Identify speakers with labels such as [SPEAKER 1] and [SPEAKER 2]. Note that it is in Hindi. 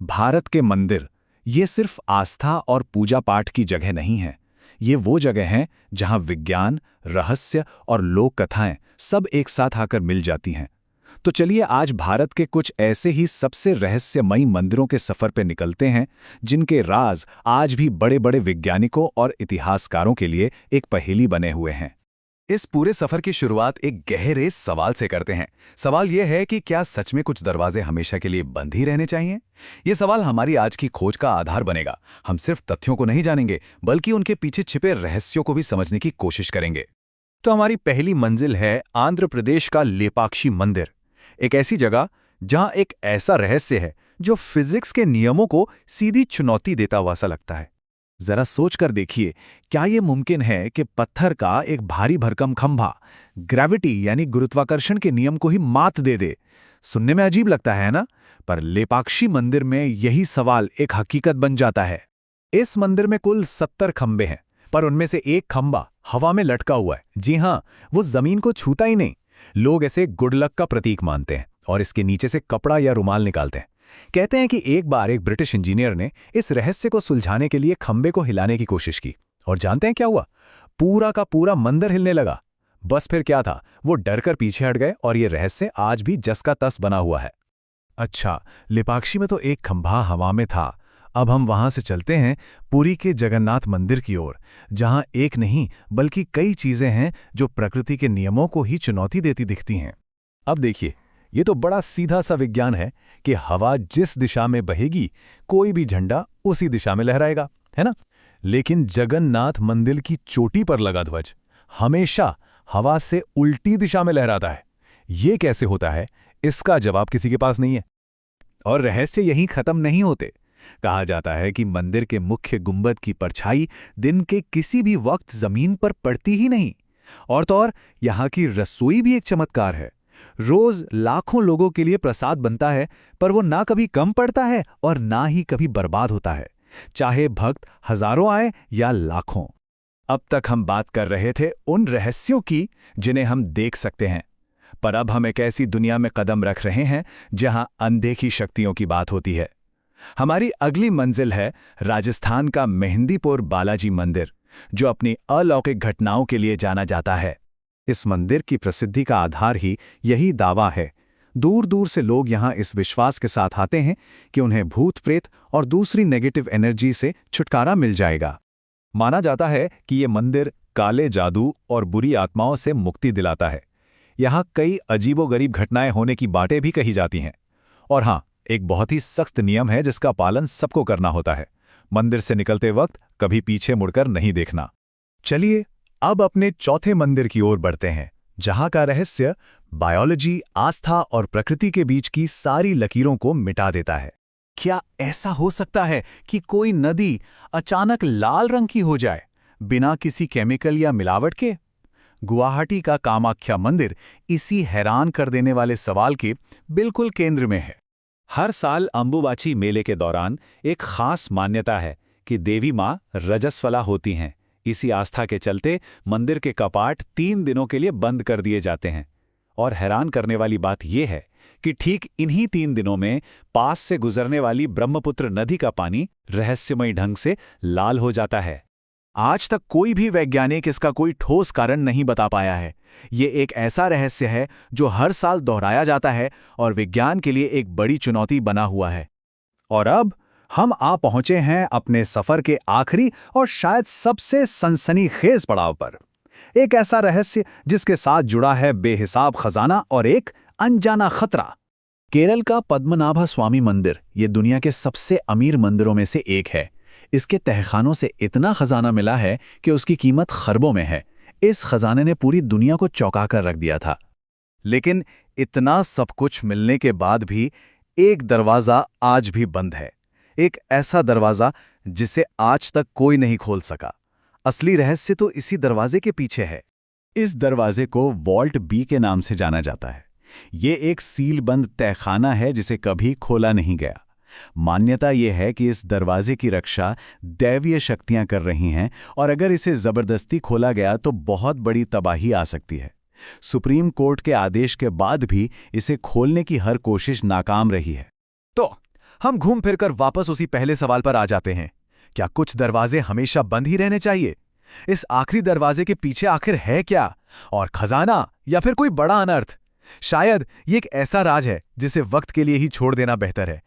[SPEAKER 1] भारत के मंदिर ये सिर्फ आस्था और पूजा पाठ की जगह नहीं है। ये वो जगह हैं जहां विज्ञान, रहस्य और लोक कथाएं सब एक साथ आकर मिल जाती हैं। तो चलिए आज भारत के कुछ ऐसे ही सबसे रहस्यमयी मंदिरों के सफर पे निकलते हैं, जिनके राज आज भी बड़े-बड़े वैज्ञानिकों और इतिहासकारों के लिए एक पहेली बने हुए हैं।
[SPEAKER 2] इस पूरे सफर की शुरुआत एक गहरे सवाल से करते हैं। सवाल यह है कि क्या सच में कुछ दरवाजे हमेशा के लिए बंद ही रहने चाहिए? ये सवाल हमारी आज की खोज का आधार बनेगा। हम सिर्फ तथ्यों को नहीं जानेंगे, बल्कि उनके पीछे छिपे रहस्यों को भी समझने की कोशिश करेंगे।
[SPEAKER 1] तो हमारी पहली मंजिल है आंध्र प्रदेश का लेपाक्षी मंदिर, एक ऐसी जगह जहां एक ऐसा रहस्य है जो फिजिक्स के नियमों को सीधी चुनौती देता हुआ सा लगता है। जरा सोच कर देखिए, क्या यह मुमकिन है कि पत्थर का एक भारी भरकम खंभा ग्रेविटी यानी गुरुत्वाकर्षण के नियम को ही मात दे दे? सुनने में अजीब लगता है ना, पर लेपाक्षी मंदिर में यही सवाल एक हकीकत बन जाता है। इस मंदिर में कुल 70 खंभे हैं, पर उनमें से एक खंभा हवा में लटका हुआ है। जी हां, वो जमीन को छूता ही नहीं। लोग इसे गुड लक का प्रतीक मानते हैं और इसके नीचे से कपड़ा या रुमाल निकालते हैं। कहते हैं कि एक बार एक ब्रिटिश इंजीनियर ने इस रहस्य को सुलझाने के लिए खंबे को हिलाने की कोशिश की, और जानते हैं क्या हुआ? पूरा का पूरा मंदिर हिलने लगा। बस फिर क्या था, वो डरकर पीछे हट गए और ये रहस्य आज भी जस का तस बना हुआ है। अच्छा, लेपाक्षी में तो एक खंभा हवा में था। अब हम वहां से चलते हैं पुरी के जगन्नाथ मंदिर की ओर, जहां एक नहीं बल्कि कई चीजें हैं जो प्रकृति के नियमों को ही चुनौती देती दिखती हैं। अब देखिए, ये तो बड़ा सीधा सा विज्ञान है कि हवा जिस दिशा में बहेगी, कोई भी झंडा उसी दिशा में लहराएगा, है ना? लेकिन जगन्नाथ मंदिर की चोटी पर लगा ध्वज हमेशा हवा से उल्टी दिशा में लहराता है। ये कैसे होता है, इसका जवाब किसी के पास नहीं है। और रहस्य यहीं खत्म नहीं होते। कहा जाता है कि मंदिर के मुख्य गुंबद की परछाई दिन के किसी भी वक्त जमीन पर पड़ती ही नहीं। और तो और यहां की रसोई भी एक चमत्कार है। रोज लाखों लोगों के लिए प्रसाद बनता है, पर वो ना कभी कम पड़ता है और ना ही कभी बर्बाद होता है, चाहे भक्त हजारों आए या लाखों। अब तक हम बात कर रहे थे उन रहस्यों की जिन्हें हम देख सकते हैं, पर अब हम एक ऐसी दुनिया में कदम रख रहे हैं जहां अनदेखी शक्तियों की बात होती है। हमारी अगली मंजिल है राजस्थान का मेहंदीपुर बालाजी मंदिर, जो अपनी अलौकिक घटनाओं के लिए जाना जाता है। इस मंदिर की प्रसिद्धि का आधार ही यही दावा है। दूर दूर से लोग यहाँ इस विश्वास के साथ आते हैं कि उन्हें भूत प्रेत और दूसरी नेगेटिव एनर्जी से छुटकारा मिल जाएगा। माना जाता है कि ये मंदिर काले जादू और बुरी आत्माओं से मुक्ति दिलाता है। यहाँ कई अजीबोगरीब घटनाएं होने की बातें भी कही जाती हैं। और हाँ, एक बहुत ही सख्त नियम है जिसका पालन सबको करना होता है। मंदिर से निकलते वक्त कभी पीछे मुड़कर नहीं देखना। चलिए अब अपने चौथे मंदिर की ओर बढ़ते हैं, जहां का रहस्य बायोलॉजी, आस्था और प्रकृति के बीच की सारी लकीरों को मिटा देता है। क्या ऐसा हो सकता है कि कोई नदी अचानक लाल रंग की हो जाए, बिना किसी केमिकल या मिलावट के? गुवाहाटी का कामाख्या मंदिर इसी हैरान कर देने वाले सवाल के बिल्कुल केंद्र में है। हर साल अंबुबाची मेले के दौरान एक खास मान्यता है कि देवी मां रजस्वला होती हैं। इसी आस्था के चलते मंदिर के कपाट 3 दिनों के लिए बंद कर दिए जाते हैं। और हैरान करने वाली बात यह है कि ठीक इन्हीं 3 दिनों में पास से गुजरने वाली ब्रह्मपुत्र नदी का पानी रहस्यमयी ढंग से लाल हो जाता है। आज तक कोई भी वैज्ञानिक इसका कोई ठोस कारण नहीं बता पाया है। ये एक ऐसा रहस्य है जो हर साल दोहराया जाता है और विज्ञान के लिए एक बड़ी चुनौती बना हुआ है। और अब हम आ पहुंचे हैं अपने सफर के आखिरी और शायद सबसे सनसनीखेज पड़ाव पर। एक ऐसा रहस्य जिसके साथ जुड़ा है बेहिसाब खजाना और एक अनजाना खतरा। केरल का पद्मनाभा स्वामी मंदिर ये दुनिया के सबसे अमीर मंदिरों में से एक है। इसके तहखानों से इतना खजाना मिला है कि उसकी कीमत खरबों में है। इस खजाने ने पूरी दुनिया को चौंका कर रख दिया था। लेकिन इतना सब कुछ मिलने के बाद भी एक दरवाजा आज भी बंद है। एक ऐसा दरवाजा जिसे आज तक कोई नहीं खोल सका। असली रहस्य तो इसी दरवाजे के पीछे है। इस दरवाजे को वॉल्ट बी के नाम से जाना जाता है। ये एक सीलबंद तहखाना है जिसे कभी खोला नहीं गया। मान्यता यह है कि इस दरवाजे की रक्षा दैवीय शक्तियां कर रही हैं और अगर इसे जबरदस्ती खोला गया तो बहुत बड़ी तबाही आ सकती है। सुप्रीम कोर्ट के आदेश के बाद भी इसे खोलने की हर कोशिश नाकाम रही है। तो हम घूम फिरकर वापस उसी पहले सवाल पर आ जाते हैं। क्या कुछ दरवाजे हमेशा बंद ही रहने चाहिए? इस आखिरी दरवाजे के पीछे आखिर है क्या? और खजाना या फिर कोई बड़ा अनर्थ? शायद ये एक ऐसा राज है जिसे वक्त के लिए ही छोड़ देना बेहतर है।